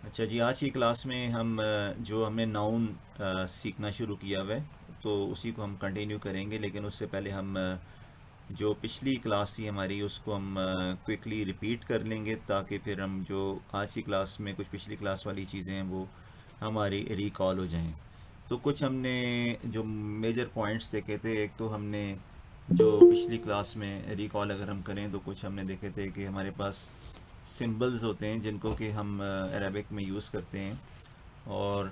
اچھا جی، آج کی کلاس میں ہم جو ہم نے ناؤن سیکھنا شروع کیا ہوا ہے تو اسی کو ہم کنٹینیو کریں گے، لیکن اس سے پہلے ہم جو پچھلی کلاس تھی ہماری اس کو ہم کوئکلی ریپیٹ کر لیں گے، تاکہ پھر ہم جو آج کی کلاس میں کچھ پچھلی کلاس والی چیزیں ہیں وہ ہماری ریکال ہو جائیں۔ تو کچھ ہم نے جو میجر پوائنٹس دیکھے تھے، ایک تو ہم نے جو پچھلی کلاس میں ریکال اگر ہم کریں تو کچھ ہم نے دیکھے تھے کہ ہمارے پاس سمبلز ہوتے ہیں جن کو کہ ہم عربک میں یوز کرتے ہیں، اور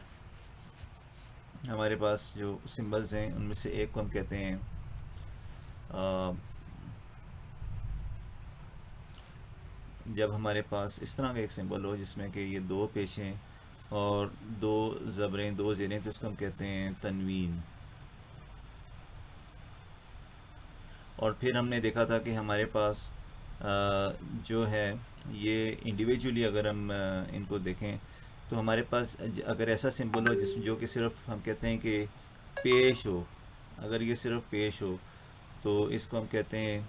ہمارے پاس جو سمبلز ہیں ان میں سے ایک کو ہم کہتے ہیں جب ہمارے پاس اس طرح کا ایک سمبل ہو جس میں کہ یہ دو پیشیں اور دو زبریں دو زیریں، تو اس کو ہم کہتے ہیں تنوین۔ اور پھر ہم نے دیکھا تھا کہ ہمارے پاس جو ہے یہ انڈیویجولی اگر ہم ان کو دیکھیں تو ہمارے پاس اگر ایسا سمبل ہو جو کہ صرف ہم کہتے ہیں کہ پیش ہو، اگر یہ صرف پیش ہو تو اس کو ہم کہتے ہیں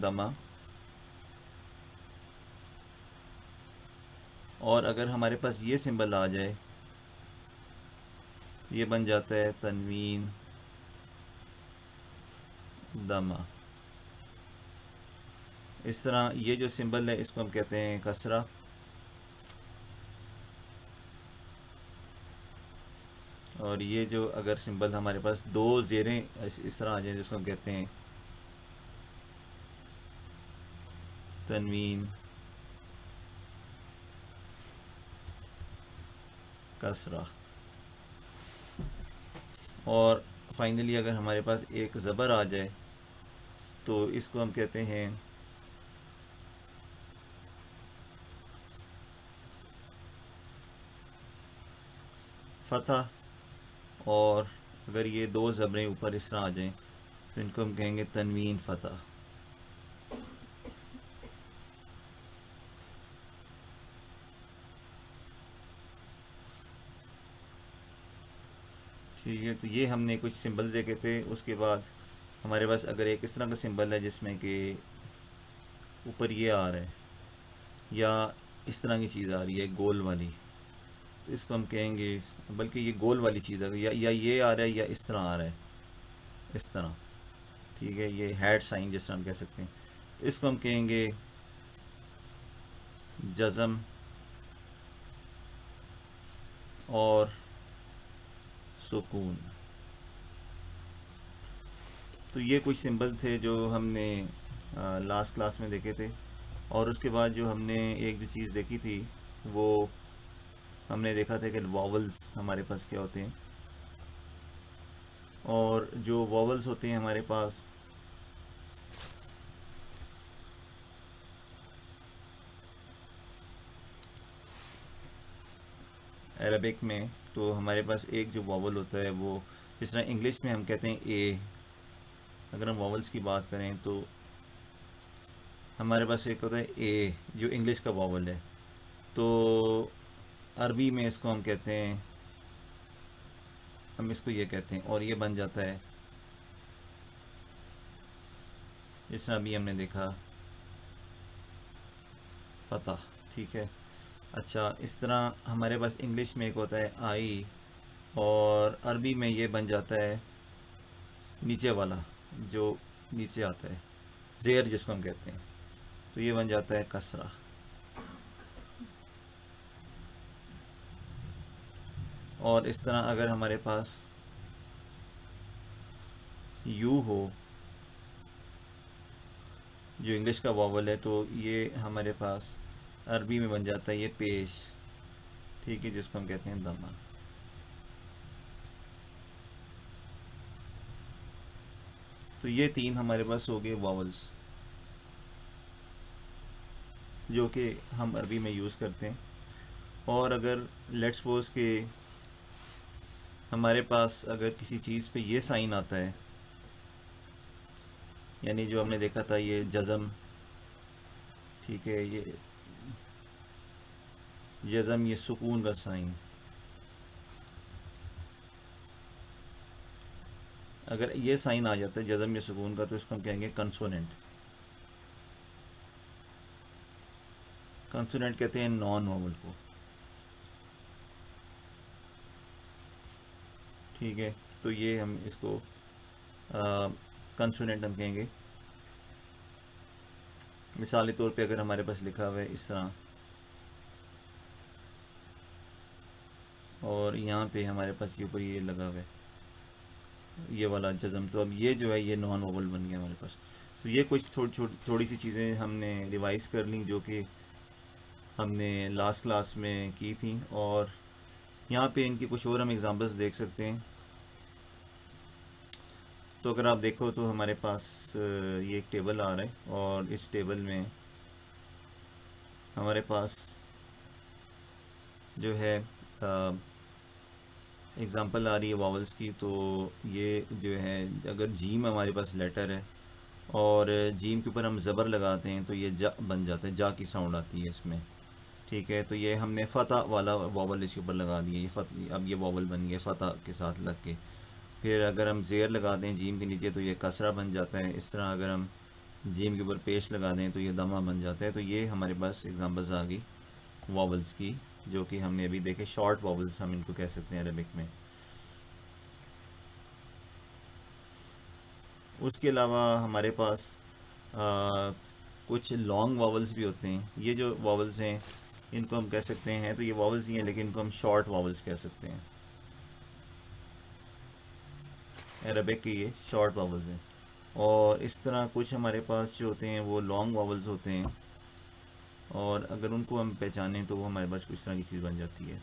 دمہ، اور اگر ہمارے پاس یہ سمبل آ جائے یہ بن جاتا ہے تنوین دمہ۔ اس طرح یہ جو سمبل ہے اس کو ہم کہتے ہیں کسرہ، اور یہ جو اگر سمبل ہمارے پاس دو زیریں اس طرح آ جائیں جس کو ہم کہتے ہیں تنوین کسرہ، اور فائنلی اگر ہمارے پاس ایک زبر آ جائے تو اس کو ہم کہتے ہیں فتح، اور اگر یہ دو زبریں اوپر اس طرح آ جائیں تو ان کو ہم کہیں گے تنوین فتح۔ ٹھیک ہے، تو یہ ہم نے کچھ سمبلز دیکھے تھے۔ اس کے بعد ہمارے پاس اگر ایک اس طرح کا سمبل ہے جس میں کہ اوپر یہ آ رہا ہے یا اس طرح کی چیز آ رہی ہے گول والی، تو اس کو ہم کہیں گے، بلکہ یہ گول والی چیز ہے یا یہ آ رہا ہے یا اس طرح آ رہا ہے، اس طرح، ٹھیک ہے، یہ ہیڈ سائن جس طرح ہم کہہ سکتے ہیں، تو اس کو ہم کہیں گے جزم اور سکون۔ تو یہ کچھ سمبل تھے جو ہم نے لاسٹ کلاس میں دیکھے تھے، اور اس کے بعد جو ہم نے ایک جو چیز دیکھی تھی وہ ہم نے دیکھا تھا کہ واولز ہمارے پاس کیا ہوتے ہیں، اور جو واولز ہوتے ہیں ہمارے پاس عربک میں، تو ہمارے پاس ایک جو واول ہوتا ہے وہ جس طرح انگلش میں ہم کہتے ہیں اے، اگر ہم واولز کی بات کریں تو ہمارے پاس ایک ہوتا ہے اے جو انگلش کا واول ہے، تو عربی میں اس کو ہم کہتے ہیں، ہم اس کو یہ کہتے ہیں، اور یہ بن جاتا ہے جس طرح ابھی ہم نے دیکھا فتح، ٹھیک ہے۔ اچھا، اس طرح ہمارے پاس انگلش میں ایک ہوتا ہے آئی، اور عربی میں یہ بن جاتا ہے نیچے والا جو نیچے آتا ہے، زیر جس کو ہم کہتے ہیں، تو یہ بن جاتا ہے کسرہ۔ اور اس طرح اگر ہمارے پاس یو ہو جو انگلش کا واول ہے، تو یہ ہمارے پاس عربی میں بن جاتا ہے یہ پیش، ٹھیک ہے، جس کو ہم کہتے ہیں دمہ۔ تو یہ تین ہمارے پاس ہو گئے واولز جو کہ ہم عربی میں یوز کرتے ہیں، اور اگر لیٹس سپوز کہ ہمارے پاس اگر کسی چیز پہ یہ سائن آتا ہے، یعنی جو ہم نے دیکھا تھا یہ جزم، ٹھیک ہے، یہ جزم، یہ سکون کا سائن، اگر یہ سائن آ جاتا ہے جزم یا سکون کا تو اس کو ہم کہیں گے کنسوننٹ۔ کنسوننٹ کہتے ہیں نان واول کو۔ ٹھیک ہے، تو یہ ہم اس کو کنسوننٹ ہم کہیں گے. مثالی طور پہ اگر ہمارے پاس لکھا ہوا ہے اس طرح، اور یہاں پہ ہمارے پاس یہ اوپر یہ لگا ہوا ہے یہ والا جزم، تو اب یہ جو ہے یہ نان ووول بن گیا ہمارے پاس. تو یہ کچھ تھوڑی سی چیزیں ہم نے ریوائز کر لیں جو کہ ہم نے لاسٹ کلاس میں کی تھیں. اور یہاں پہ ان کی کچھ اور ہم ایگزامپلس دیکھ سکتے ہیں. تو اگر آپ دیکھو تو ہمارے پاس یہ ایک ٹیبل آ رہا ہے، اور اس ٹیبل میں ہمارے پاس جو ہے اگزامپل آ رہی ہے واولس کی. تو یہ جو ہے اگر جیم ہمارے پاس لیٹر ہے اور جیم کے اوپر ہم زبر لگاتے ہیں تو یہ جا بن جاتا ہے، جا کی ساؤنڈ آتی ہے اس میں. ٹھیک ہے، تو یہ ہم نے فتح والا واول اس کے اوپر لگا دیا، اب یہ واول بن گیا فتح کے ساتھ لگ کے. پھر اگر ہم زیر لگا دیں جیم کے نیچے تو یہ کسرہ بن جاتا ہے. اس طرح اگر ہم جیم کے اوپر پیش لگا دیں تو یہ دمہ بن جاتا ہے. تو یہ ہمارے پاس ایگزامپلز آ گئی واولس کی، جو کہ ہم نے ابھی دیکھے شارٹ واولس ہم ان کو کہہ سکتے ہیں عربک میں. اس کے علاوہ ہمارے پاس کچھ لانگ واولس بھی ہوتے ہیں. یہ جو واولس ہیں ان کو ہم کہہ سکتے ہیں، تو یہ واولس ہی ہیں لیکن ان کو ہم شارٹ واولس کہہ سکتے ہیں. عربک کے یہ شارٹ واولز ہیں. اور اس طرح کچھ ہمارے پاس جو ہوتے ہیں وہ لانگ واولز ہوتے ہیں، اور اگر ان کو ہم پہچانیں تو وہ ہمارے پاس کچھ طرح کی چیز بن جاتی ہے.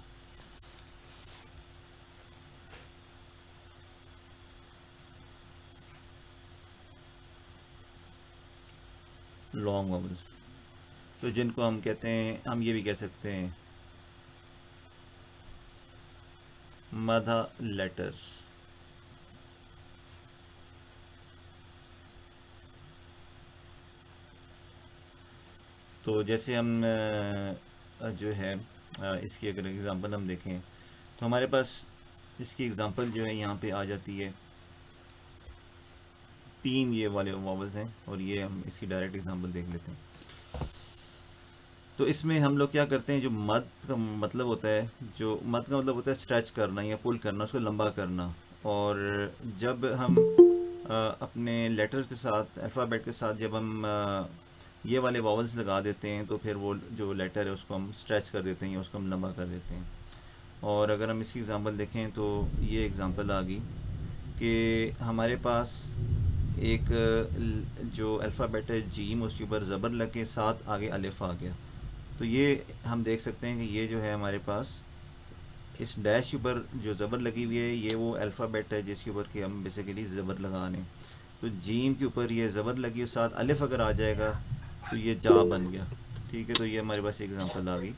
لانگ واولز تو جن کو ہم کہتے ہیں، ہم یہ بھی کہہ سکتے ہیں مدھا لیٹرز. تو جیسے ہم جو ہے اس کی اگر اگزامپل ہم دیکھیں تو ہمارے پاس اس کی اگزامپل جو ہے یہاں پہ آ جاتی ہے. 3 یہ والے واولز ہیں، اور یہ ہم اس کی ڈائریکٹ اگزامپل دیکھ لیتے ہیں. تو اس میں ہم لوگ کیا کرتے ہیں، جو مد کا مطلب ہوتا ہے، جو مد کا مطلب ہوتا ہے اسٹریچ کرنا یا پل کرنا، اس کو لمبا کرنا. اور جب ہم اپنے لیٹرز کے ساتھ، الفابیٹ کے ساتھ جب ہم یہ والے واولز لگا دیتے ہیں تو پھر وہ جو لیٹر ہے اس کو ہم اسٹریچ کر دیتے ہیں یا اس کو ہم لمبا کر دیتے ہیں. اور اگر ہم اس کی اگزامپل دیکھیں تو یہ اگزامپل آ گئی کہ ہمارے پاس ایک جو الفابیٹ ہے جیم، اس کے اوپر زبر لگ کے ساتھ آگے الف آ گیا. تو یہ ہم دیکھ سکتے ہیں کہ یہ جو ہے ہمارے پاس اس ڈیش کے اوپر جو زبر لگی ہوئی ہے یہ وہ الفابیٹ ہے جس کے اوپر کہ ہم بیسیکلی زبر لگا رہے ہیں. تو جیم کے اوپر یہ زبر لگی اور ساتھ الف اگر آ جائے گا تو یہ جا بن گیا. ٹھیک ہے، تو یہ ہمارے پاس ایگزامپل آ گئی.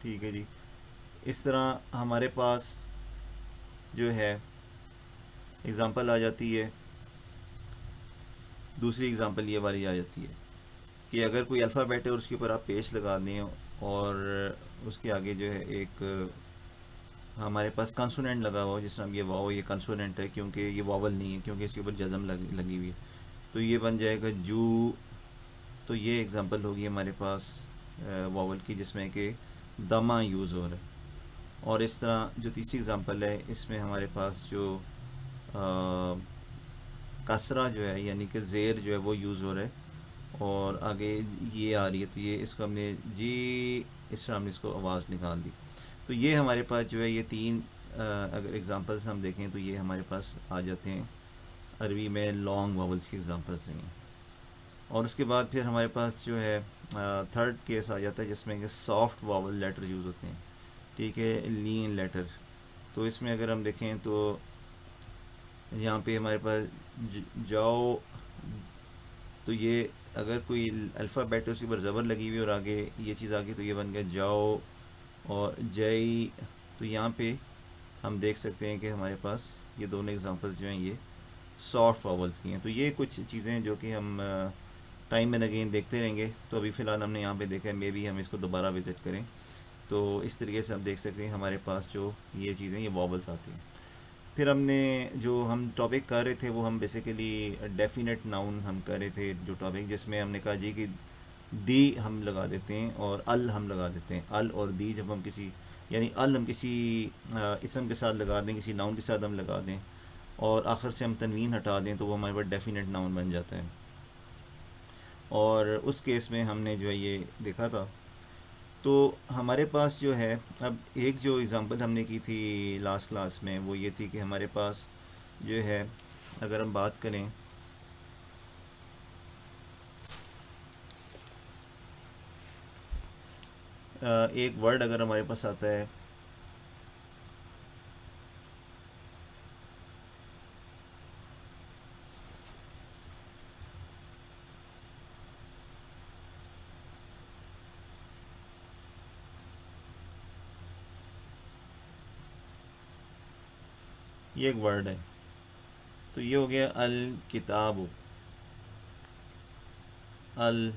ٹھیک ہے جی. اس طرح ہمارے پاس جو ہے ایگزامپل آ جاتی ہے، دوسری ایگزامپل یہ والی آ جاتی ہے کہ اگر کوئی الفابیٹ ہے اور اس کے اوپر آپ پیش لگا دیں اور اس کے آگے جو ہے ایک ہمارے پاس کنسوننٹ لگا ہوا ہو، جس طرح یہ واو، یہ کنسوننٹ ہے کیونکہ یہ واول نہیں ہے، کیونکہ اس کے اوپر جزم لگی ہوئی ہے. تو یہ بن جائے گا جو. تو یہ ایگزامپل ہوگی ہمارے پاس واول کی جس میں کہ دمہ یوز ہو رہا ہے. اور اس طرح جو تیسری ایگزامپل ہے اس میں ہمارے پاس جو کسرہ جو ہے یعنی کہ زیر جو ہے وہ یوز ہو رہا ہے، اور آگے یہ آ رہی ہے تو یہ اس کو ہم نے جی اس طرح ہم نے اس کو آواز نکال دی. تو یہ ہمارے پاس جو ہے یہ 3 اگر ایگزامپلس ہم دیکھیں تو یہ ہمارے پاس آ جاتے ہیں عربی میں لانگ واولس کی ایگزامپلس ہیں. اور اس کے بعد پھر ہمارے پاس جو ہے تھرڈ کیس آ جاتا ہے جس میں کہ سافٹ واول لیٹر یوز ہوتے ہیں. ٹھیک ہے، لین لیٹر. تو اس میں اگر ہم دیکھیں تو یہاں پہ ہمارے پاس جاؤ، تو یہ اگر کوئی الفابیٹ ہے اس کے اوپر زبر لگی ہوئی اور آگے یہ چیز آگے تو یہ بن گیا جاؤ. اور جئی، تو یہاں پہ ہم دیکھ سکتے ہیں کہ ہمارے پاس یہ دونوں ایگزامپلس جو ہیں یہ سافٹ واولس کی ہیں. تو یہ کچھ چیزیں ہیں جو کہ ہم ٹائم اینڈ اگین دیکھتے رہیں گے. تو ابھی فی الحال ہم نے یہاں پہ دیکھا ہے، مے بی ہم اس کو دوبارہ وزٹ کریں. تو اس طریقے سے ہم دیکھ سکتے ہیں ہمارے پاس جو یہ چیزیں یہ واولس آتی ہیں. پھر ہم نے جو ہم ٹاپک کر رہے تھے وہ ہم بیسیکلی ڈیفینٹ ناؤن ہم کر رہے تھے جو ٹاپک، جس میں ہم نے کہا جی کہ دی ہم لگا دیتے ہیں اور ال ہم لگا دیتے ہیں. ال اور دی جب ہم کسی یعنی ال ہم کسی اسم کے ساتھ لگا دیں, کسی ناؤن کے ساتھ ہم لگا دیں اور آخر سے ہم تنوین ہٹا دیں تو وہ ہمارے پاس ڈیفینٹ ناؤن بن جاتا ہے. اور اس کیس میں ہم نے جو ہے یہ دیکھا تھا. تو ہمارے پاس جو ہے اب ایک جو اگزامپل ہم نے کی تھی لاسٹ کلاس میں وہ یہ تھی کہ ہمارے پاس جو ہے اگر ہم بات کریں ایک ورڈ اگر ہمارے پاس آتا ہے یہ ایک ورڈ ہے تو یہ ہو گیا الکتاب. ال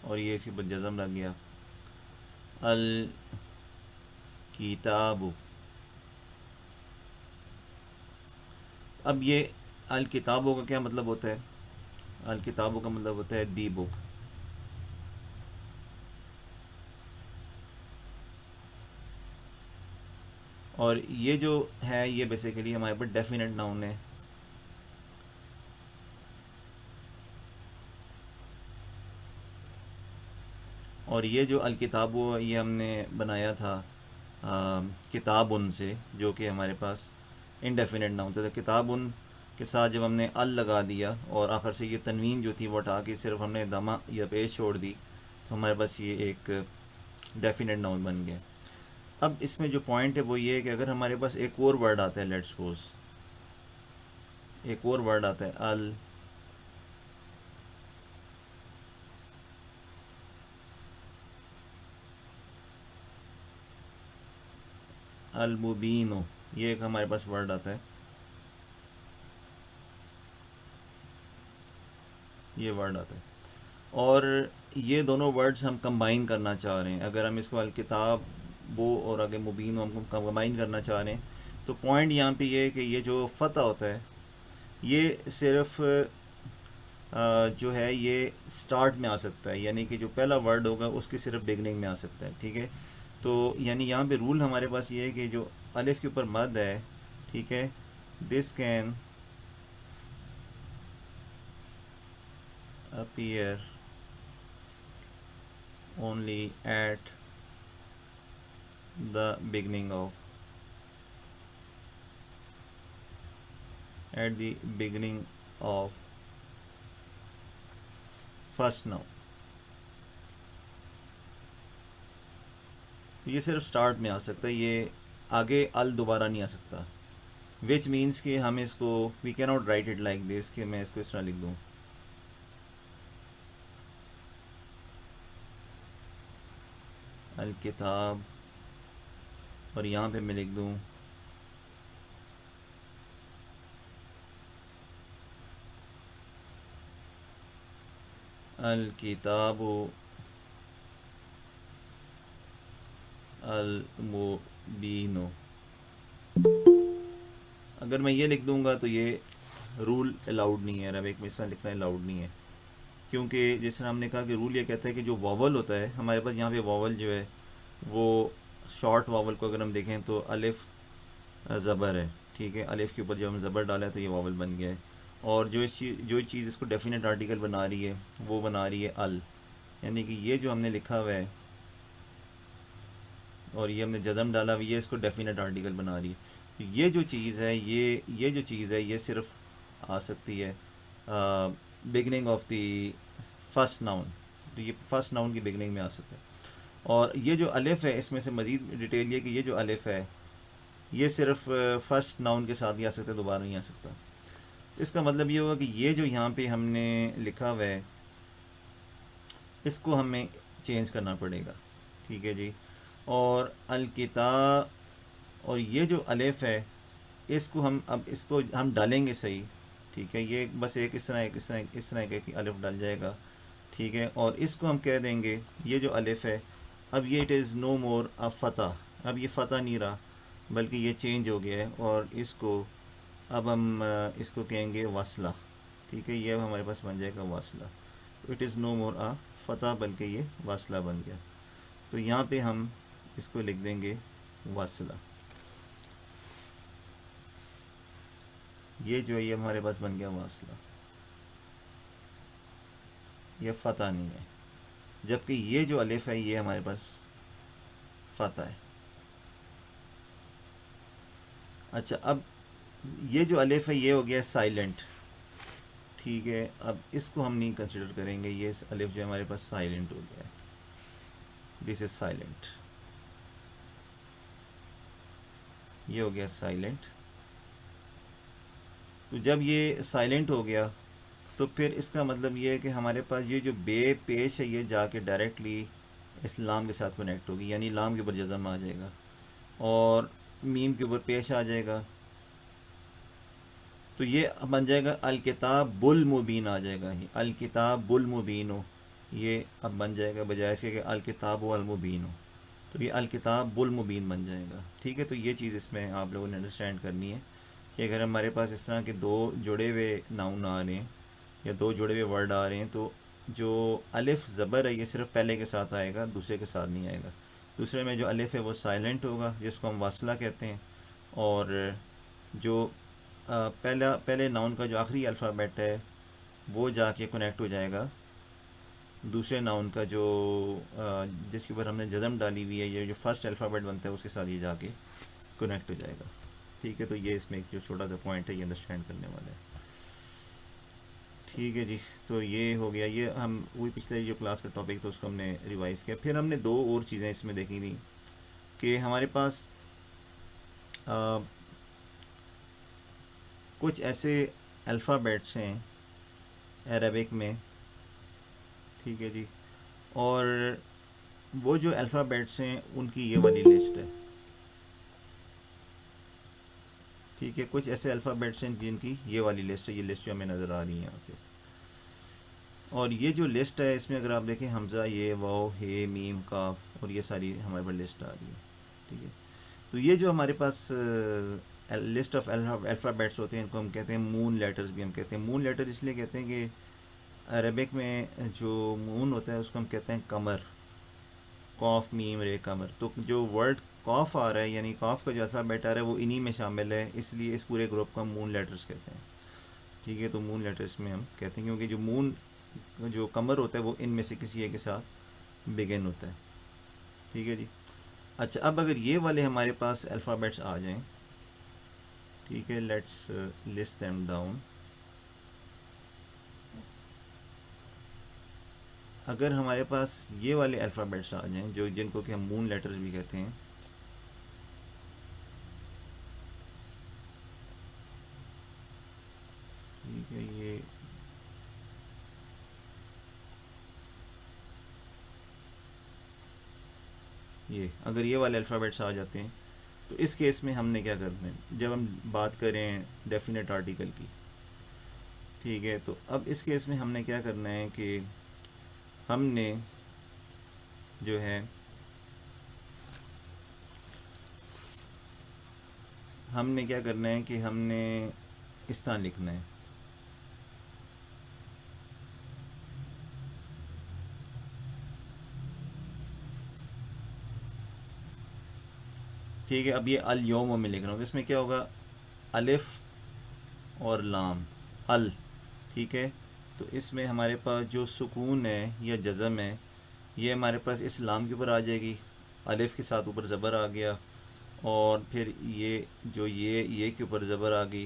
اور یہ اس کے اوپر جزم لگ گیا الکتاب. اب یہ الکتابوں کا کیا مطلب ہوتا ہے؟ الکتابوں کا مطلب ہوتا ہے دی بک. اور یہ جو ہے یہ بیسیکلی ہمارے پاس ڈیفینٹ ناؤن ہے. اور یہ جو الکتاب یہ ہم نے بنایا تھا کتاب ان سے, جو کہ ہمارے پاس انڈیفینٹ ناؤن تھا. کتاب ان کے ساتھ جب ہم نے ال لگا دیا اور آخر سے یہ تنوین جو تھی وہ ہٹا کے صرف ہم نے دمہ یا پیش چھوڑ دی تو ہمارے پاس یہ ایک ڈیفینٹ ناؤن بن گیا. اب اس میں جو پوائنٹ ہے وہ یہ ہے کہ اگر ہمارے پاس ایک اور ورڈ آتا ہے, لیٹس سپوز ایک اور ورڈ آتا ہے المبین, یہ ایک ہمارے پاس ورڈ آتا ہے, یہ ورڈ آتا ہے. اور یہ دونوں ورڈز ہم کمبائن کرنا چاہ رہے ہیں. اگر ہم اس کو الکتاب اور آگے مبین ہم کمبائن کرنا چاہ رہے ہیں تو پوائنٹ یہاں پہ یہ ہے کہ یہ جو فتح ہوتا ہے یہ صرف جو ہے یہ سٹارٹ میں آ سکتا ہے, یعنی کہ جو پہلا ورڈ ہوگا اس کی صرف بگننگ میں آ سکتا ہے. ٹھیک ہے, تو یعنی یہاں پہ رول ہمارے پاس یہ ہے کہ جو الف کے اوپر مد ہے, ٹھیک ہے, this can appear only at the beginning of first noun. یہ صرف سٹارٹ میں آ سکتا ہے, یہ آگے ال دوبارہ نہیں آ سکتا, وچ مینس کہ ہم اس کو وی کی not right it like this کہ میں اس کو اس طرح لکھ دوں الکتاب اور یہاں پہ میں لکھ دوں الکتاب المبین. اگر میں یہ لکھ دوں گا تو یہ رول الاؤڈ نہیں ہے, عربک میں اس طرح لکھنا الاؤڈ نہیں ہے, کیونکہ جس طرح ہم نے کہا کہ رول یہ کہتا ہے کہ جو واول ہوتا ہے ہمارے پاس یہاں پہ واول جو ہے وہ شارٹ واول کو اگر ہم دیکھیں تو الف زبر ہے. ٹھیک ہے, الف کے اوپر جب ہم زبر ڈالا ہے تو یہ واول بن گیا ہے. اور جو چیز اس کو ڈیفینٹ آرٹیکل بنا رہی ہے وہ بنا رہی ہے ال, یعنی کہ یہ جو ہم نے لکھا ہوا ہے اور یہ ہم نے جزم ڈالا ہوئی ہے اس کو ڈیفینٹ آرٹیکل بنا رہی ہے. تو یہ جو چیز ہے یہ جو چیز ہے یہ صرف آ سکتی ہے beginning of the first noun, تو یہ فرسٹ ناؤن کی بگننگ میں آ سکتا ہے. اور یہ جو الف ہے اس میں سے مزید ڈیٹیل یہ کہ یہ جو الف ہے یہ صرف فرسٹ ناؤن کے ساتھ ہی آ سکتا ہے, دوبارہ نہیں آ سکتا. اس کا مطلب یہ ہوگا کہ یہ جو یہاں پہ ہم نے لکھا ہوا ہے اس کو ہمیں چینج کرنا پڑے گا. ٹھیک ہے جی, اور الکتاب اور یہ جو الف ہے اس کو ہم ڈالیں گے صحیح. ٹھیک ہے, یہ بس ایک اس طرح کہ الف ڈال جائے گا. ٹھیک ہے, اور اس کو ہم کہہ دیں گے یہ جو الف ہے اب یہ اٹ از نو مور ا فتح, اب یہ فتح نہیں رہا بلکہ یہ چینج ہو گیا ہے اور اس کو اب ہم اس کو کہیں گے وصلہ. ٹھیک ہے, یہ اب ہمارے پاس بن جائے گا وصلہ. تو اٹ از نو مور فتح، بلکہ یہ واصلہ بن گیا. تو یہاں پہ ہم اس کو لکھ دیں گے واصلہ. یہ جو یہ ہمارے پاس بن گیا واصلہ، یہ فتح نہیں ہے، جبکہ یہ جو الف ہے یہ ہمارے پاس فتح ہے. اچھا، اب یہ جو الف ہے یہ ہو گیا سائلنٹ. ٹھیک ہے، اب اس کو ہم نہیں کنسیڈر کریں گے، یہ الف جو ہمارے پاس سائلنٹ ہو گیا ہے. دس از سائلنٹ، یہ ہو گیا سائلنٹ. تو جب یہ سائلنٹ ہو گیا تو پھر اس کا مطلب یہ ہے کہ ہمارے پاس یہ جو بے پیش ہے یہ جا کے ڈائریکٹلی اس لام کے ساتھ کنیکٹ ہوگی، یعنی لام کے اوپر جزم آ جائے گا اور میم کے اوپر پیش آ جائے گا. تو یہ بن جائے گا الکتاب المبین، آ جائے گا ہی الکتاب المبین ہو، یہ اب بن جائے گا بجائے اس کے کہ الکتاب المبین ہو، تو یہ الکتاب المبین بن جائے گا. ٹھیک ہے، تو یہ چیز اس میں آپ لوگوں نے انڈرسٹینڈ کرنی ہے کہ اگر ہمارے پاس اس طرح کے دو جڑے ہوئے ناؤن آ رہے ہیں یا دو جڑے ہوئے ورڈ آ رہے ہیں تو جو الف زبر ہے یہ صرف پہلے کے ساتھ آئے گا، دوسرے کے ساتھ نہیں آئے گا. دوسرے میں جو الف ہے وہ سائلنٹ ہوگا جس کو ہم واصلہ کہتے ہیں، اور جو پہلے ناؤن کا جو آخری الفابیٹ ہے وہ جا کے کنیکٹ ہو جائے گا دوسرے ناؤن کا جو جس کے اوپر ہم نے جزم ڈالی ہوئی ہے، یہ جو فرسٹ الفابیٹ بنتا ہے اس کے ساتھ یہ جا کے کنیکٹ ہو جائے گا. ٹھیک ہے، تو یہ اس میں ایک جو چھوٹا سا پوائنٹ ہے یہ انڈرسٹینڈ کرنے والا ہے. ٹھیک ہے جی، تو یہ ہو گیا. یہ ہم وہی پچھلے جو کلاس کا ٹاپک تھا اس کو ہم نے ریوائز کیا. پھر ہم نے دو اور چیزیں اس میں دیکھی تھیں کہ ہمارے پاس کچھ ایسے الفابیٹس ہیں عربک میں. ٹھیک ہے جی، اور وہ جو الفابیٹس ہیں ان کی یہ والی لسٹ ہے. ٹھیک ہے، کچھ ایسے الفابیٹس ہیں جن کی یہ والی لسٹ ہے، یہ لسٹ جو ہمیں نظر آ رہی ہے یہاں پہ. اور یہ جو لسٹ ہے اس میں اگر آپ دیکھیں حمزہ، یہ واو، ہے، میم، کاف، اور یہ ساری ہمارے پاس لسٹ آ رہی ہے. ٹھیک ہے، تو یہ جو ہمارے پاس لسٹ آف الفابیٹس ہوتے ہیں ان کو ہم کہتے ہیں مون لیٹرز بھی ہم کہتے ہیں. مون لیٹر اس لیے کہتے ہیں کہ عربک میں جو مون ہوتا ہے اس کو ہم کہتے ہیں قمر، قاف میم رے قمر. تو جو ورڈ قاف آ رہا ہے یعنی قاف کا جو الفابیٹ آ رہا ہے وہ انہی میں شامل ہے، اس لیے اس پورے گروپ کو ہم مون لیٹرز کہتے ہیں. ٹھیک ہے، تو مون لیٹرز میں ہم کہتے ہیں کیونکہ جو مون جو قمر ہوتا ہے وہ ان میں سے کسی ایک کے ساتھ بگن ہوتا ہے. ٹھیک ہے جی. اچھا، اب اگر یہ والے ہمارے پاس الفابیٹس آ جائیں، ٹھیک ہے، لیٹس لسٹ دیم ڈاؤن. اگر ہمارے پاس یہ والے الفابیٹس آ جائیں جو جن کو کہ ہم مون لیٹرز بھی کہتے ہیں، ٹھیک ہے، یہ اگر یہ والے الفابیٹس آ جاتے ہیں تو اس کیس میں ہم نے کیا کرنا ہے جب ہم بات کریں ڈیفینیٹ آرٹیکل کی. ٹھیک ہے، تو اب اس کیس میں ہم نے کیا کرنا ہے کہ ہم نے جو ہے ہم نے کیا کرنا ہے کہ ہم نے اس طرح لکھنا ہے. ٹھیک ہے، اب یہ الیوم میں لکھ رہا ہوں تو اس میں کیا ہوگا، الف اور لام ال. ٹھیک ہے، تو اس میں ہمارے پاس جو سکون ہے یا جزم ہے یہ ہمارے پاس اس لام کے اوپر آ جائے گی، الف کے ساتھ اوپر زبر آ گیا، اور پھر یہ جو یہ کے اوپر زبر آ گئی.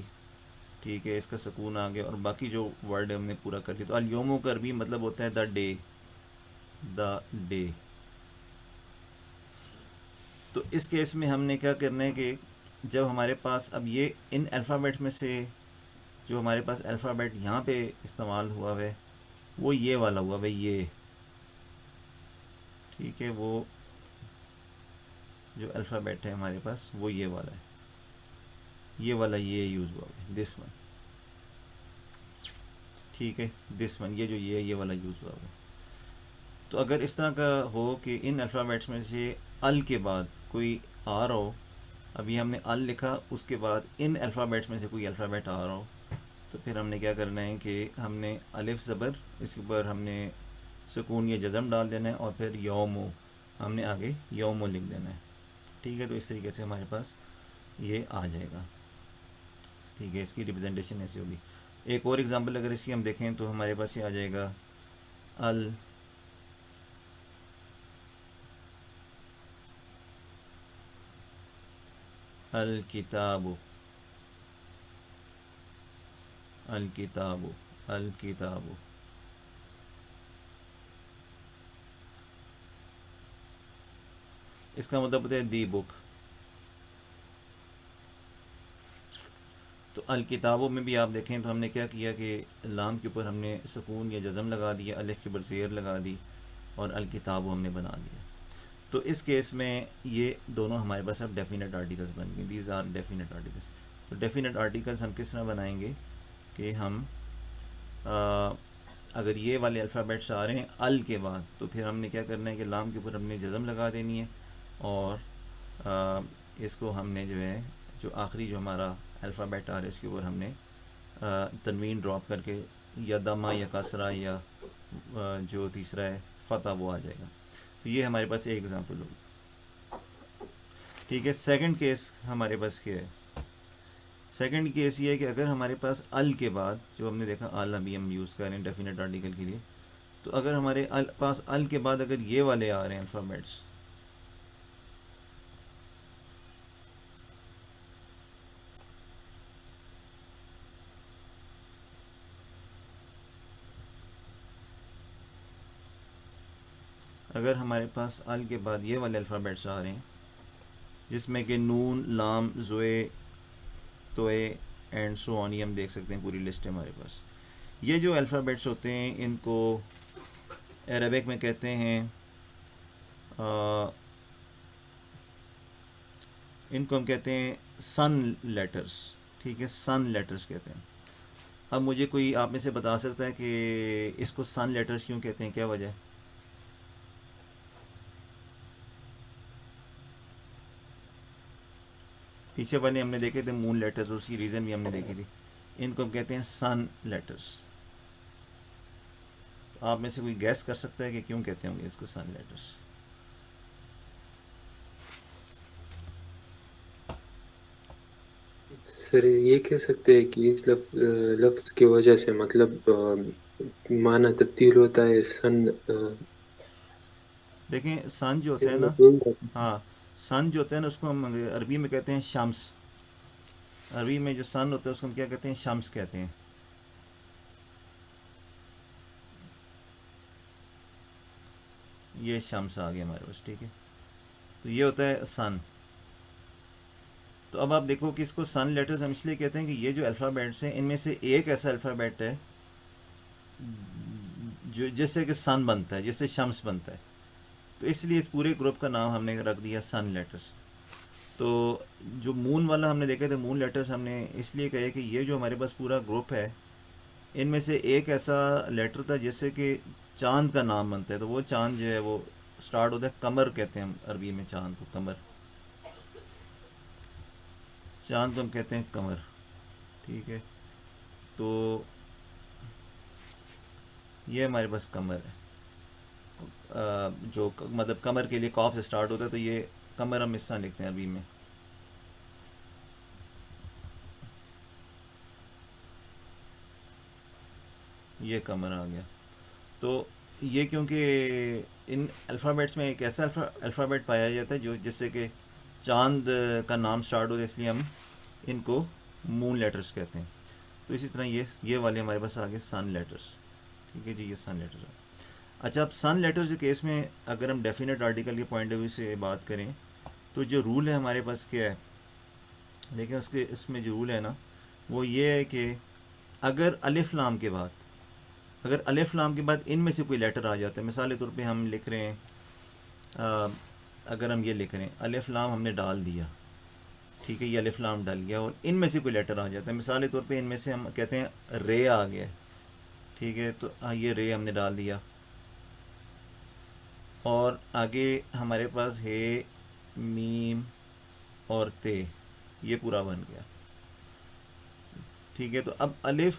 ٹھیک ہے، اس کا سکون آ گیا، اور باقی جو ورڈ ہم نے پورا کر لیا. تو الیوم کا عربی مطلب ہوتا ہے دا ڈے، دا ڈے. تو اس کیس میں ہم نے کیا کرنا ہے کہ جب ہمارے پاس اب یہ ان الفابیٹ میں سے جو ہمارے پاس الفابیٹ یہاں پہ استعمال ہوا ہے وہ یہ والا ہوا ہے، یہ. ٹھیک ہے، وہ جو الفابیٹ ہے ہمارے پاس وہ یہ والا ہے، یہ والا یہ یوز ہوا ہے، دس ون. ٹھیک ہے، دس ون، یہ جو یہ والا یوز ہوا ہے. تو اگر اس طرح کا ہو کہ ان الفابیٹس میں سے ال کے بعد کوئی آ رہا ہو، ابھی ہم نے ال لکھا اس کے بعد ان الفابیٹس میں سے کوئی الفابیٹ آ رہا ہو، تو پھر ہم نے کیا کرنا ہے کہ ہم نے الف زبر اس کے اوپر ہم نے سکون یا جزم ڈال دینا ہے، اور پھر یومو ہم نے آگے یومو لکھ دینا ہے. ٹھیک ہے، تو اس طریقے سے ہمارے پاس یہ آ جائے گا. ٹھیک ہے، اس کی ریپرزنٹیشن ایسی ہوگی. ایک اور ایگزامپل اگر اس کی ہم دیکھیں تو ہمارے پاس یہ آ جائے گا الکتاب. الکتاب الکتاب. اس کا مطلب ہے دی بک. تو الکتابوں میں بھی آپ دیکھیں تو ہم نے کیا کیا کہ لام کے اوپر ہم نے سکون یا جزم لگا دیا، الف کے اوپر زیر لگا دی، اور الکتاب ہم نے بنا دیا. تو اس کیس میں یہ دونوں ہمارے پاس اب ڈیفینٹ آرٹیکلس بن گئے. These are definite articles. تو ڈیفینٹ آرٹیکلس ہم کس طرح بنائیں گے کہ ہم اگر یہ والے الفابیٹس آ رہے ہیں ال کے بعد، تو پھر ہم نے کیا کرنا ہے کہ لام کے اوپر ہم نے جزم لگا دینی ہے، اور اس کو ہم نے جو ہے جو آخری جو ہمارا الفابیٹ آ رہا ہے اس کے اوپر ہم نے تنوین ڈراپ کر کے یا دمہ یا کسرہ یا جو تیسرا ہے فتح وہ آ جائے گا. تو یہ ہمارے پاس ایک ایگزامپل ہوگی. ٹھیک ہے، سیکنڈ کیس ہمارے پاس کیا ہے؟ سیکنڈ کیس یہ ہے کہ اگر ہمارے پاس ال کے بعد، جو ہم نے دیکھا ال ابھی ہم یوز کر رہے ہیں ڈیفینٹ آرٹیکل کے لیے، تو اگر ہمارے پاس ال کے بعد اگر یہ والے آ رہے ہیں الفابیٹس، اگر ہمارے پاس ال کے بعد یہ والے الفابیٹس آ رہے ہیں جس میں کہ نون، لام، زوئے، توئے اینڈ سو آن، یہ ہم دیکھ سکتے ہیں پوری لسٹ ہے ہمارے پاس. یہ جو الفابیٹس ہوتے ہیں ان کو عربک میں کہتے ہیں ان کو ہم کہتے ہیں سن لیٹرز. ٹھیک ہے، سن لیٹرز کہتے ہیں. اب مجھے کوئی آپ میں سے بتا سکتا ہے کہ اس کو سن لیٹرز کیوں کہتے ہیں، کیا وجہ ہے؟ پیچھے والے ہم نے دیکھے تھے مون لیٹرز، اس کی ریزن بھی ہم نے دیکھی تھی. ان کو ہم کہتے ہیں سن لیٹرز. آپ میں سے کوئی گیس کر سکتا ہے کہ کیوں کہتے ہوں گے اس کو سن لیٹرز؟ سر یہ کہہ سکتے ہیں کہ اس لفظ کی وجہ سے مطلب معنی تبدیل ہوتا ہے. سن دیکھیں سن جو ہوتا ہے نا، ہاں سن جو ہوتا ہے نا اس کو ہم عربی میں کہتے ہیں شمس. عربی میں جو سن ہوتا ہے اس کو ہم کیا کہتے ہیں؟ شمس کہتے ہیں. یہ شمس آ گیا ہمارے پاس. ٹھیک ہے، تو یہ ہوتا ہے سن. تو اب آپ دیکھو کہ اس کو سن لیٹرز ہم اس لیے کہتے ہیں کہ یہ جو الفابیٹس ہیں ان میں سے ایک ایسا الفابیٹ ہے جو جس سے کہ سن بنتا ہے، جس سے شمس بنتا ہے. تو اس لیے اس پورے گروپ کا نام ہم نے رکھ دیا سن لیٹرز. تو جو مون والا ہم نے دیکھا تھا مون لیٹرز ہم نے اس لیے کہے کہ یہ جو ہمارے پاس پورا گروپ ہے ان میں سے ایک ایسا لیٹر تھا جس سے کہ چاند کا نام بنتا ہے. تو وہ چاند جو ہے وہ سٹارٹ ہوتا ہے قمر کہتے ہیں ہم عربی میں چاند کو، قمر. چاند کو ہم کہتے ہیں قمر. ٹھیک ہے، تو یہ ہمارے پاس قمر ہے. جو مطلب قمر کے لیے قاف سے سٹارٹ ہوتا ہے، تو یہ قمر ہم اس طرح لکھتے ہیں عربی میں. یہ قمر آ گیا. تو یہ کیونکہ ان الفابیٹس میں ایک ایسا الفابیٹ پایا جاتا ہے جو جس سے کہ چاند کا نام سٹارٹ ہوتا ہے، اس لیے ہم ان کو مون لیٹرز کہتے ہیں. تو اسی طرح یہ والے ہمارے پاس آگے سن لیٹرز. ٹھیک ہے جی، یہ سن لیٹرز. اچھا، اب سن لیٹرز کے کیس میں اگر ہم ڈیفینٹ آرٹیکل کے پوائنٹ آف ویو سے بات کریں تو جو رول ہے ہمارے پاس کیا ہے؟ لیکن اس میں جو رول ہے نا وہ یہ ہے کہ اگر الف لام کے بعد، اگر الف لام کے بعد ان میں سے کوئی لیٹر آ جاتا ہے، مثال کے طور پہ ہم لکھ رہے ہیں اگر ہم یہ لکھ رہے ہیں الف لام ہم نے ڈال دیا، ٹھیک ہے، یہ الف لام ڈال گیا اور ان میں سے کوئی لیٹر آ جاتا ہے، مثال کے طور پہ ان میں سے ہم کہتے ہیں رے آ گیا. ٹھیک ہے، تو یہ رے ہم نے ڈال دیا، اور آگے ہمارے پاس ہے میم اور تے، یہ پورا بن گیا. ٹھیک ہے. تو اب الف،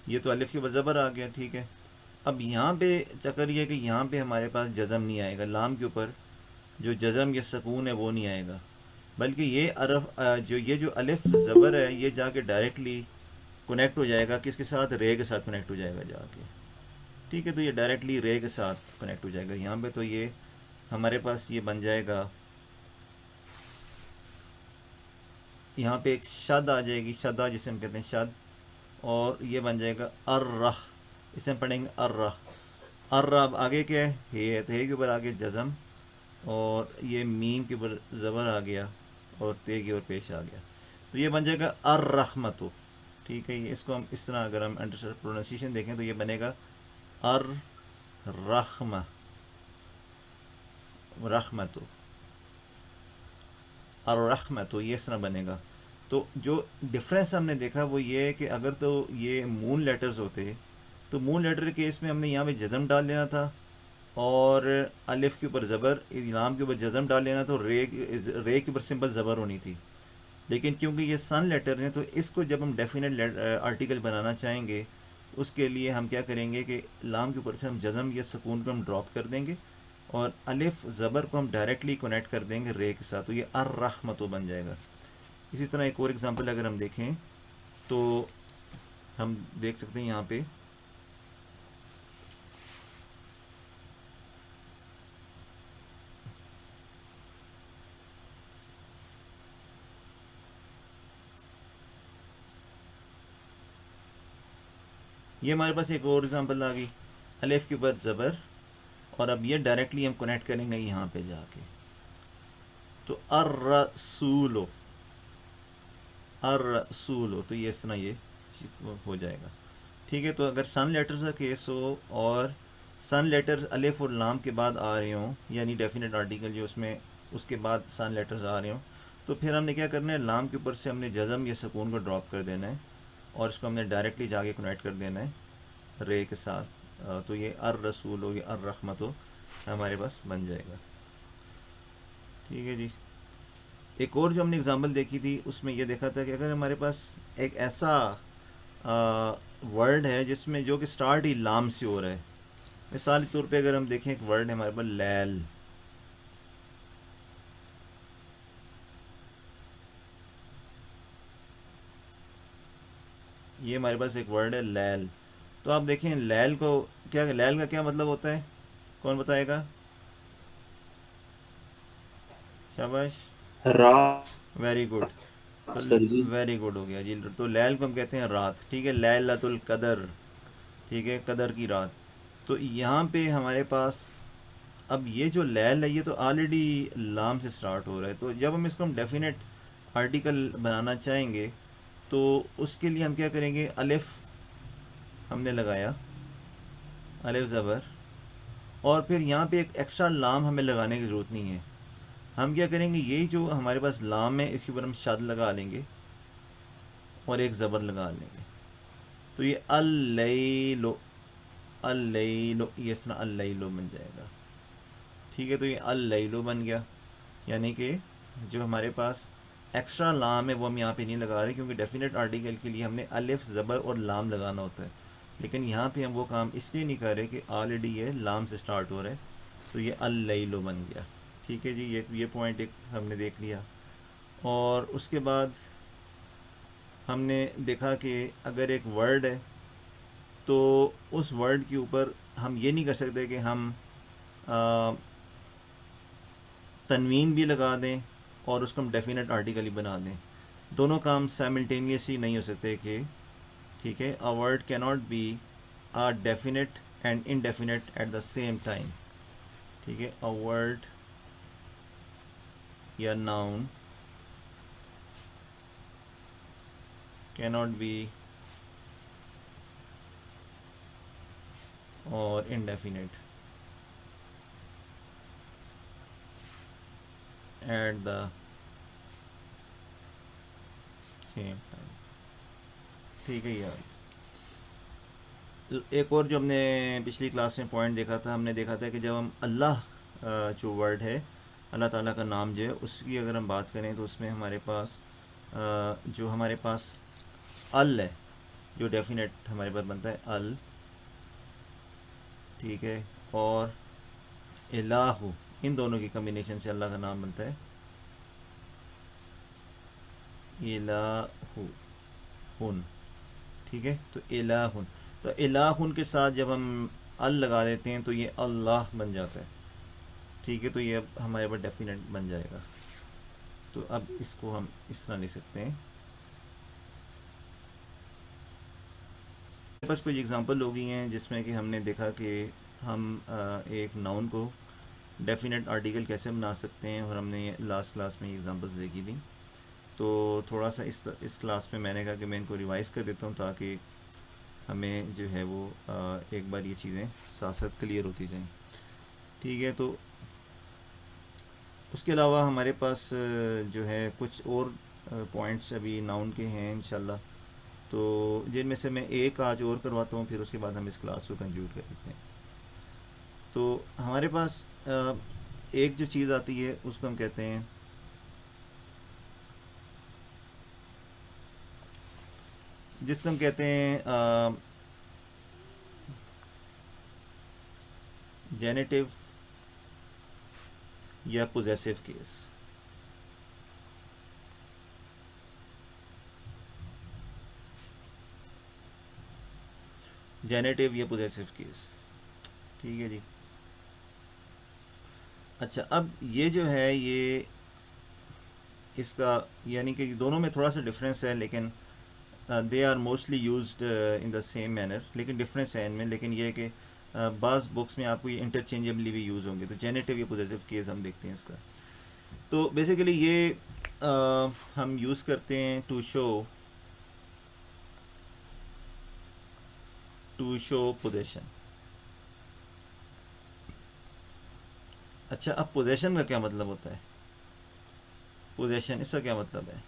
یہ تو الف کے اوپر زبر آ گیا. ٹھیک ہے. اب یہاں پہ چکر یہ ہے کہ یہاں پہ ہمارے پاس جزم نہیں آئے گا، لام کے اوپر جو جزم یا سکون ہے وہ نہیں آئے گا، بلکہ یہ جو الف زبر ہے یہ جا کے ڈائریکٹلی کنیکٹ ہو جائے گا، کس کے ساتھ؟ رے کے ساتھ کنیکٹ ہو جائے گا جا کے. ٹھیک ہے. تو یہ ڈائریکٹلی رے کے ساتھ کنیکٹ ہو جائے گا یہاں پہ. تو یہ ہمارے پاس یہ بن جائے گا، یہاں پہ ایک شد آ جائے گی، شدہ جسے ہم کہتے ہیں شد، اور یہ بن جائے گا الرح. اسے ہم پڑھیں گے الرح. الرح اب آگے کیا ہے؟ ہے. تو ہے کے اوپر آگے جزم، اور یہ میم کے اوپر زبر آ گیا، اور تے کے اوپر پیش آ گیا. تو یہ بن جائے گا الرحمتو. ٹھیک ہے. یہ اس کو ہم اس طرح اگر ہم پروننسیشن دیکھیں تو یہ بنے گا الرحمہ، رحمتو، الرحمتو، یہ اس طرح بنے گا. تو جو ڈفرینس ہم نے دیکھا وہ یہ ہے کہ اگر تو یہ مون لیٹرز ہوتے تو مون لیٹر کے کیس میں ہم نے یہاں پہ جزم ڈال دینا تھا، اور الف کے اوپر زبر، لام کے اوپر جزم ڈال لینا، تو رے کے اوپر سمپل زبر ہونی تھی. لیکن کیونکہ یہ سن لیٹرز ہیں تو اس کو جب ہم ڈیفینٹ آرٹیکل بنانا چاہیں گے تو اس کے لیے ہم کیا کریں گے کہ لام کے اوپر سے ہم جزم یا سکون کو ہم ڈراپ کر دیں گے، اور الف زبر کو ہم ڈائریکٹلی کنیکٹ کر دیں گے رے کے ساتھ. تو یہ الرحمتو بن جائے گا. اسی طرح ایک اور ایگزامپل اگر ہم دیکھیں تو ہم دیکھ سکتے ہیں یہاں پہ یہ ہمارے پاس ایک اور ایگزامپل آ گئی، الف کے اوپر زبر، اور اب یہ ڈائریکٹلی ہم کنیکٹ کریں گے یہاں پہ جا کے. تو الرسولو، الرسولو، تو یہ اس طرح یہ ہو جائے گا. ٹھیک ہے. تو اگر سن لیٹرز کا کیس ہو اور سن لیٹرز الف اور لام کے بعد آ رہے ہوں، یعنی ڈیفینٹ آرٹیکل جو اس میں اس کے بعد سن لیٹرز آ رہے ہوں، تو پھر ہم نے کیا کرنا ہے؟ لام کے اوپر سے ہم نے جزم یا سکون کو ڈراپ کر دینا ہے، اور اس کو ہم نے ڈائریکٹلی جا کے کنیکٹ کر دینا ہے رے کے ساتھ. تو یہ الرسول ہو، یہ الرحمت ہو، ہمارے پاس بن جائے گا. ٹھیک ہے جی. ایک اور جو ہم نے اگزامپل دیکھی تھی اس میں یہ دیکھا تھا کہ اگر ہمارے پاس ایک ایسا ورڈ ہے جس میں جو کہ سٹارٹ ہی لام سے ہو رہا ہے، مثال کے طور پہ اگر ہم دیکھیں ایک ورڈ ہے ہمارے پاس لیل. یہ ہمارے پاس ایک ورڈ ہے لیل. تو آپ دیکھیں لیل کو کیا، لیل کا کیا مطلب ہوتا ہے؟ کون بتائے گا؟ شاباش، رات ویری گڈ. تو سر جی. ویری گڈ ہو گیا جی. تو لیل کو ہم کہتے ہیں رات. ٹھیک ہے. لیلۃ القدر، ٹھیک ہے، قدر کی رات. تو یہاں پہ ہمارے پاس اب یہ جو لیل ہے یہ تو آلریڈی لام سے سٹارٹ ہو رہا ہے. تو جب ہم اس کو ہم ڈیفینٹ آرٹیکل بنانا چاہیں گے تو اس کے لیے ہم کیا کریں گے؟ الف ہم نے لگایا، الف زبر، اور پھر یہاں پہ ایک ایکسٹرا لام ہمیں لگانے کی ضرورت نہیں ہے. ہم کیا کریں گے؟ یہی جو ہمارے پاس لام ہے اس کے اوپر ہم شد لگا لیں گے اور ایک زبر لگا لیں گے. تو یہ اللیلو، اللیلو، یہ اس طرح اللیلو بن جائے گا. ٹھیک ہے. تو یہ اللیلو بن گیا. یعنی کہ جو ہمارے پاس ایکسٹرا لام ہے وہ ہم یہاں پہ نہیں لگا رہے، کیونکہ ڈیفینٹ آرٹیکل کے لیے ہم نے الف زبر اور لام لگانا ہوتا ہے. لیکن یہاں پہ ہم وہ کام اس لیے نہیں کر رہے کہ آلریڈی یہ لام سے سٹارٹ ہو رہا ہے. تو یہ اللیلو بن گیا. ٹھیک ہے جی. یہ پوائنٹ ایک ہم نے دیکھ لیا. اور اس کے بعد ہم نے دیکھا کہ اگر ایک ورڈ ہے تو اس ورڈ کے اوپر ہم یہ نہیں کر سکتے کہ ہم تنوین بھی لگا دیں اور اس کو ہم ڈیفینٹ آرٹیکل بنا دیں. دونوں کام سائملٹینیسلی نہیں ہو سکتے کہ ٹھیک ہے. a word cannot be a definite and indefinite at the same time. ٹھیک ہے. a word یا noun cannot be اور indefinite at the same time. ٹھیک ہے یار. ایک اور جو ہم نے پچھلی کلاس میں پوائنٹ دیکھا تھا، ہم نے دیکھا تھا کہ جب ہم اللہ جو ورڈ ہے، اللہ تعالیٰ کا نام جو ہے، اس کی اگر ہم بات کریں تو اس میں ہمارے پاس جو ہمارے پاس ال ہے، جو ڈیفینیٹ ہمارے پاس بنتا ہے ال، ٹھیک ہے، اور الہ، ان دونوں کی کمبینیشن سے اللہ کا نام بنتا ہے الہ ہن، ٹھیک ہے. تو الہن، تو الہن کے ساتھ جب ہم ال لگا دیتے ہیں تو یہ اللہ بن جاتا ہے، ٹھیک ہے. تو یہ اب ہمارے پاس ڈیفینیٹ بن جائے گا. تو اب اس کو ہم اس طرح لکھ سکتے ہیں. میرے پاس کچھ اگزامپل ہو گئی ہیں جس میں کہ ہم نے دیکھا کہ ہم ایک ناؤن کو ڈیفینیٹ آرٹیکل کیسے بنا سکتے ہیں، اور ہم نے لاسٹ کلاس میں ایگزامپلس دیکھی تھیں. تو تھوڑا سا اس کلاس میں نے کہا کہ میں ان کو ریوائز کر دیتا ہوں تاکہ ہمیں جو ہے وہ ایک بار یہ چیزیں ساتھ ساتھ کلیئر ہوتی جائیں، ٹھیک ہے. تو اس کے علاوہ ہمارے پاس جو ہے کچھ اور پوائنٹس ابھی ناؤن کے ہیں انشاءاللہ، تو جن میں سے میں ایک آج اور کرواتا ہوں، پھر اس کے بعد ہم اس کلاس کو کنکلیوڈ کر دیتے ہیں. تو ہمارے پاس ایک جو چیز آتی ہے اس کو ہم کہتے ہیں جس کو ہم کہتے ہیں جینیٹیو یا پوزیسو کیس. جینیٹیو یا پوزیسو کیس، ٹھیک ہے جی. اچھا، اب یہ جو ہے یہ اس کا یعنی کہ دونوں میں تھوڑا سا ڈفرینس ہے، لیکن they are mostly used in the same manner, لیکن ڈفرینس ہے ان میں. لیکن یہ ہے کہ بعض بکس میں آپ کو یہ انٹرچینجبلی بھی یوز ہوں گے. تو جینیٹیو یا پوزیسو کیس ہم دیکھتے ہیں اس کا. تو بیسیکلی یہ ہم یوز کرتے ہیں ٹو شو پوزیشن. اچھا، اب پوزیشن کا کیا مطلب ہوتا ہے؟ پوزیشن اس کا کیا مطلب ہے؟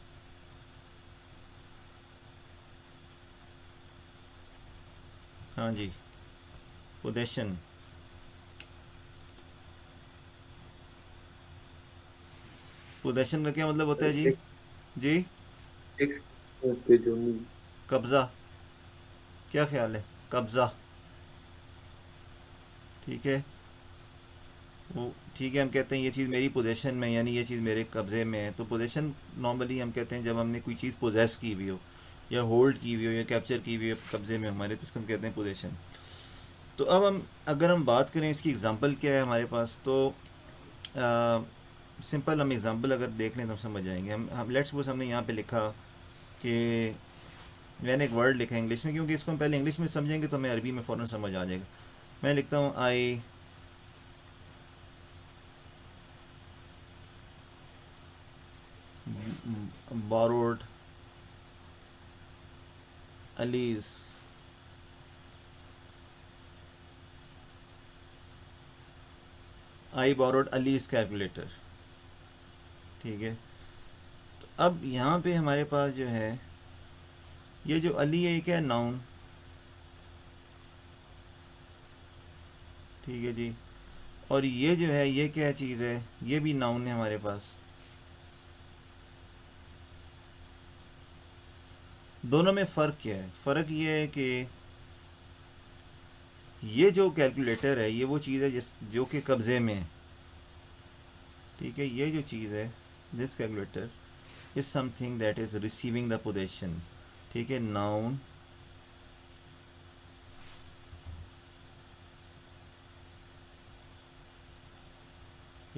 ہاں جی، پوزیشن پوزیشن کا کیا مطلب ہوتا ہے جی؟ جی، ایک پہ جو قبضہ. کیا خیال ہے؟ قبضہ، ٹھیک ہے. وہ ٹھیک ہے، ہم کہتے ہیں یہ چیز میری پوزیشن میں، یعنی یہ چیز میرے قبضے میں ہے. تو پوزیشن نارملی ہم کہتے ہیں جب ہم نے کوئی چیز پوزیس کی ہوئی ہو، یا ہولڈ کی ہوئی ہو، یا کیپچر کی ہوئی ہو قبضے میں ہمارے، تو اس کو ہم کہتے ہیں پوزیشن. تو اب اگر ہم بات کریں اس کی اگزامپل کیا ہے ہمارے پاس، تو سمپل ہم اگزامپل اگر دیکھ لیں تو ہم سمجھ جائیں گے. ہم لیٹس سپوز ہم نے یہاں پہ لکھا کہ میں نے ایک ورڈ لکھا ہے انگلش میں، کیونکہ اس کو ہم پہلے انگلش میں سمجھیں گے تو ہمیں عربی میں فوراً سمجھ آ جائے گا. میں لکھتا ہوں آئی borrowed Ali's کیلکولیٹر، ٹھیک ہے. تو اب یہاں پہ ہمارے پاس جو ہے یہ جو علی ہے یہ کیا ہے؟ ناؤن، ٹھیک ہے جی. اور یہ جو ہے یہ کیا چیز ہے؟ یہ بھی ناؤن ہے ہمارے پاس. دونوں میں فرق کیا ہے؟ فرق یہ ہے کہ یہ جو کیلکولیٹر ہے یہ وہ چیز ہے جو کہ قبضے میں ہے، ٹھیک ہے. یہ جو چیز ہے this calculator is something that is receiving the position, ٹھیک ہے. ناؤن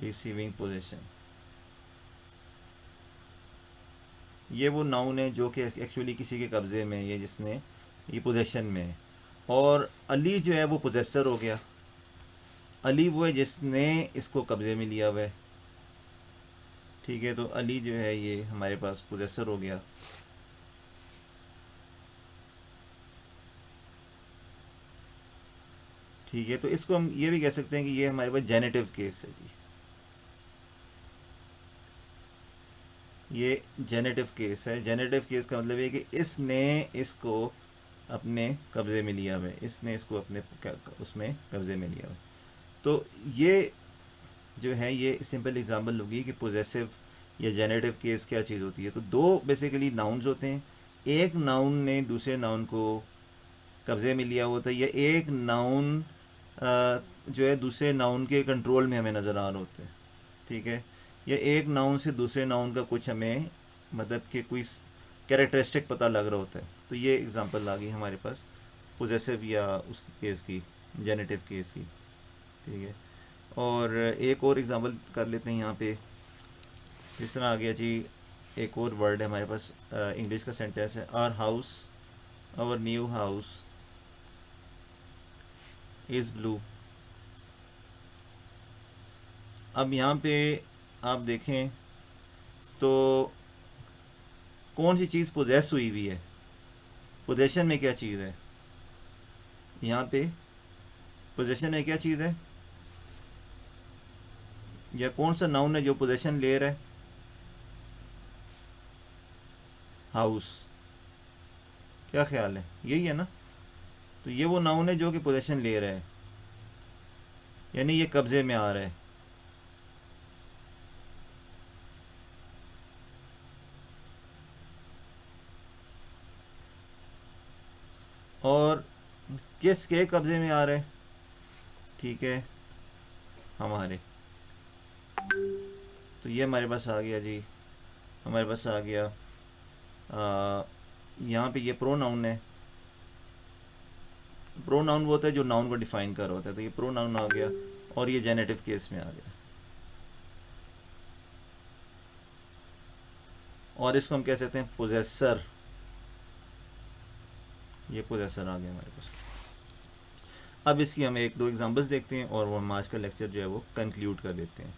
ریسیونگ پوزیشن، یہ وہ ناؤن ہے جو کہ ایکچولی کسی کے قبضے میں ہے، یہ جس نے یہ پوزیشن میں ہے. اور علی جو ہے وہ پوزیسر ہو گیا. علی وہ ہے جس نے اس کو قبضے میں لیا ہوا ہے، ٹھیک ہے. تو علی جو ہے یہ ہمارے پاس پوزیسر ہو گیا. ٹھیک ہے. تو اس کو ہم یہ بھی کہہ سکتے ہیں کہ یہ ہمارے پاس جینیٹیو کیس ہے جی. یہ جینیٹیو کیس ہے. جینیٹیو کیس کا مطلب یہ کہ اس نے اس کو اپنے قبضے میں لیا ہوا ہے، اس نے اس کو اپنے اس میں قبضے میں لیا ہوا ہے. تو یہ جو ہے یہ سمپل ایگزامپل ہوگی کہ پوزیسو یا جینیٹو کیس کیا چیز ہوتی ہے. تو دو بیسیکلی ناؤنز ہوتے ہیں. ایک ناؤن نے دوسرے ناؤن کو قبضے میں لیا ہوتا ہے, یا ایک ناؤن جو ہے دوسرے ناؤن کے کنٹرول میں ہمیں نظر آ رہا ہوتا ہے, ٹھیک ہے, یا ایک ناؤن سے دوسرے ناؤن کا کچھ ہمیں مطلب کہ کوئی کیریکٹرسٹک پتہ لگ رہا ہوتا ہے. تو یہ اگزامپل آ گئی ہمارے پاس پوزیسو یا اس کیس کی, جینیٹو کیس کی, ٹھیک ہے. اور ایک اور اگزامپل کر لیتے ہیں یہاں پہ. جس طرح آ گیا جی, ایک اور ورڈ ہے ہمارے پاس, انگلش کا سینٹینس ہے, our house, our new house is blue. اب یہاں پہ آپ دیکھیں تو کون سی چیز پوزیس ہوئی ہوئی ہے, پوزیشن میں کیا چیز ہے, یہاں پہ پوزیشن میں کیا چیز ہے, یا کون سا ناؤن ہے جو پوزیشن لے رہا ہے, ہاؤس. کیا خیال ہے, یہی ہے نا. تو یہ وہ ناؤن ہے جو کہ پوزیشن لے رہا ہے, یعنی یہ قبضے میں آ رہا ہے. اور کس کے قبضے میں آ رہا ہے, ٹھیک ہے, ہمارے. تو یہ ہمارے پاس آ گیا جی, ہمارے پاس آ گیا یہاں پہ یہ پرو ناؤن ہے. پرو ناؤن وہ ہوتا ہے جو ناؤن کو ڈیفائن کر رہا ہوتا ہے, تو یہ پرو ناؤن آ گیا, اور یہ جینیٹو کیس میں آ گیا. اور اس کو ہم کہہ سکتے ہیں پوزیسر, یہ پوزیسر آ گیا ہمارے پاس. اب اس کی ہم ایک دو ایگزامپلس دیکھتے ہیں اور وہ ہم آج کا لیکچر جو ہے وہ کنکلیوڈ کر دیتے ہیں.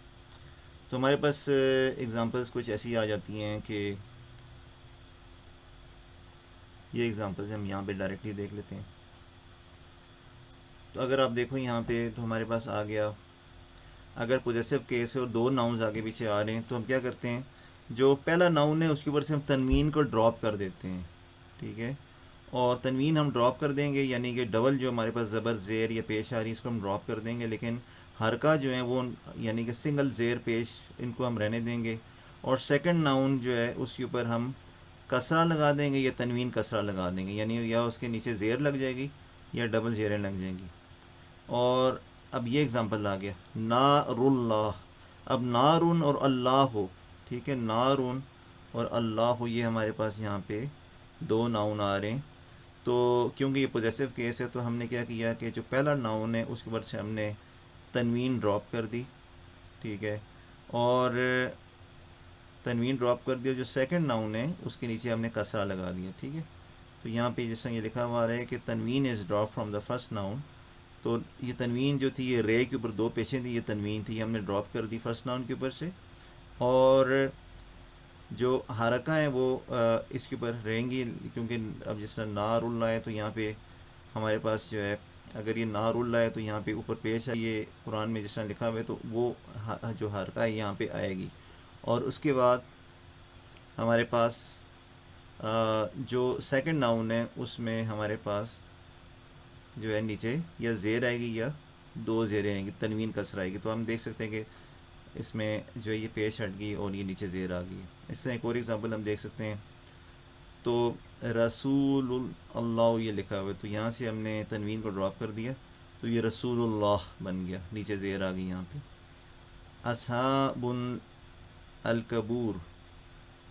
تو ہمارے پاس ایگزامپلس کچھ ایسی آ جاتی ہیں کہ یہ ایگزامپلس ہم یہاں پہ ڈائریکٹلی دیکھ لیتے ہیں. تو اگر آپ دیکھو یہاں پہ تو ہمارے پاس آ گیا, اگر پوزیسو کیس ہے اور دو ناؤنز آگے پیچھے آ رہے ہیں تو ہم کیا کرتے ہیں, جو پہلا ناؤن ہے اس کے اوپر سے ہم تنوین کو ڈراپ کر دیتے ہیں, ٹھیک ہے. اور تنوین ہم ڈراپ کر دیں گے, یعنی کہ ڈبل جو ہمارے پاس زبر زیر یا پیش آ رہی ہے اس کو ہم ڈراپ کر دیں گے, لیکن حرکہ جو ہے وہ یعنی کہ سنگل زیر پیش ان کو ہم رہنے دیں گے. اور سیکنڈ ناؤن جو ہے اس کے اوپر ہم کسرہ لگا دیں گے یا تنوین کسرہ لگا دیں گے, یعنی یا اس کے نیچے زیر لگ جائے گی یا ڈبل زیریں لگ جائیں گی. اور اب یہ اگزامپل آ گیا, نار اللہ. اب نارون اور اللہ ہو, ٹھیک ہے, نارون اور اللہ ہو, یہ ہمارے پاس یہاں پہ دو ناؤن آ رہے ہیں. تو کیونکہ یہ پوزیسو کیس ہے تو ہم نے کیا کیا کہ جو پہلا ناؤن ہے اس کے اوپر سے ہم نے تنوین ڈراپ کر دی, ٹھیک ہے, اور تنوین ڈراپ کر دیا. جو سیکنڈ ناؤن ہے اس کے نیچے ہم نے کسرہ لگا دیا, ٹھیک ہے. تو یہاں پہ جس طرح یہ لکھا ہوا ہے کہ تنوین is drop from the first noun, تو یہ تنوین جو تھی یہ رے کے اوپر دو پیشیں تھیں, یہ تنوین تھی, یہ ہم نے ڈراپ کر دی فرسٹ ناؤن کے اوپر سے. اور جو حرکہ ہیں وہ اس کے اوپر رہیں گی, کیونکہ اب جس طرح نار اللہ ہے تو یہاں پہ ہمارے پاس جو ہے اگر یہ نار اللہ ہے تو یہاں پہ اوپر پیش ہے, یہ قرآن میں جس طرح لکھا ہوا ہے, تو وہ جو حرکہ ہے یہاں پہ آئے گی. اور اس کے بعد ہمارے پاس جو سیکنڈ ناؤن ہے اس میں ہمارے پاس جو ہے نیچے یا زیر آئے گی یا دو زیریں آئیں گی, تنوین کسر آئے گی. تو ہم دیکھ سکتے ہیں کہ اس میں جو ہے یہ پیش ہٹ گئی اور یہ نیچے زیر آ گئی. اس سے ایک اور ایگزامپل ہم دیکھ سکتے ہیں, تو رسول اللہ یہ لکھا ہوا ہے, تو یہاں سے ہم نے تنوین کو ڈراپ کر دیا, تو یہ رسول اللہ بن گیا, نیچے زیر آ گئی یہاں پہ. اصحاب القبور,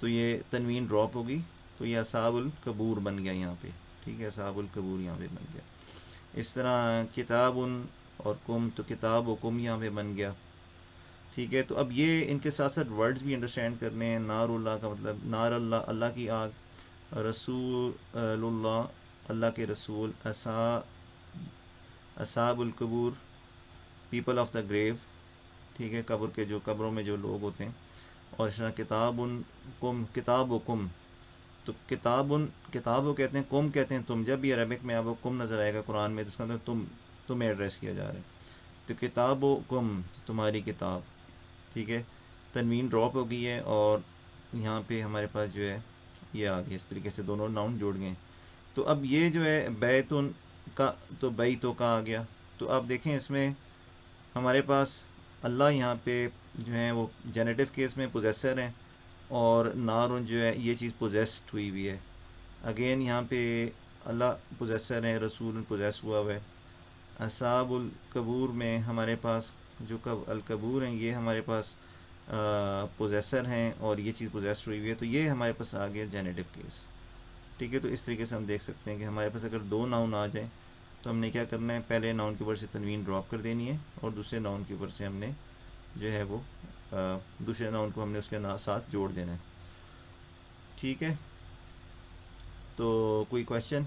تو یہ تنوین ڈراپ ہوگی, تو یہ اصحاب القبور بن گیا یہاں پہ, ٹھیک ہے, اصحاب القبور یہاں پہ بن گیا. اس طرح کتاب اور کم, تو کتاب و کم یہاں پہ بن گیا, ٹھیک ہے. تو اب یہ ان کے ساتھ ساتھ ورڈز بھی انڈرسٹینڈ کرنے ہیں. نار اللہ کا مطلب نار اللہ, اللہ کی آگ, رسول اللہ, اللہ کے رسول, اصحاب القبور, پیپل آف دا گریو, ٹھیک ہے, قبر کے جو قبروں میں جو لوگ ہوتے ہیں. اور اس طرح کتاب کم, کتاب و کم, تو کتاب وہ کہتے ہیں, کم کہتے ہیں تم. جب بھی عربک میں آپ کو کم نظر آئے گا قرآن میں تو اس کا مطلب تمہیں ایڈریس کیا جا رہا ہے. تو کتاب و کم, تمہاری کتاب, ٹھیک ہے. تنوین ڈراپ ہو گئی ہے اور یہاں پہ ہمارے پاس جو ہے یہ آ گئی, اس طریقے سے دونوں ناؤن جوڑ گئے. تو اب یہ جو ہے بیتن کا, تو بیتوں کا آ گیا. تو آپ دیکھیں اس میں ہمارے پاس اللہ یہاں پہ جو ہیں وہ جینیٹو کیس میں پوزیسر ہیں, اور نارن جو ہے یہ چیز پوزیسڈ ہوئی ہوئی ہے. اگین یہاں پہ اللہ پوزیسر ہے، رسول پوزیس ہوا ہوا ہے. اصحاب القبور میں ہمارے پاس جو القبور ہیں یہ ہمارے پاس پوزیسر ہیں اور یہ چیز پوزیسڈ ہوئی ہوئی ہے، تو یہ ہمارے پاس آ گیا جینیٹو کیس. ٹھیک ہے، تو اس طریقے سے ہم دیکھ سکتے ہیں کہ ہمارے پاس اگر دو ناؤن آ جائیں تو ہم نے کیا کرنا ہے، پہلے ناؤن کے اوپر سے تنوین ڈراپ کر دینی ہے اور دوسرے ناؤن کے اوپر سے ہم نے جو ہے وہ دوسرے ناؤن کو ہم نے اس کے ساتھ جوڑ دینا ہے. ٹھیک ہے، تو کوئی کویشچن؟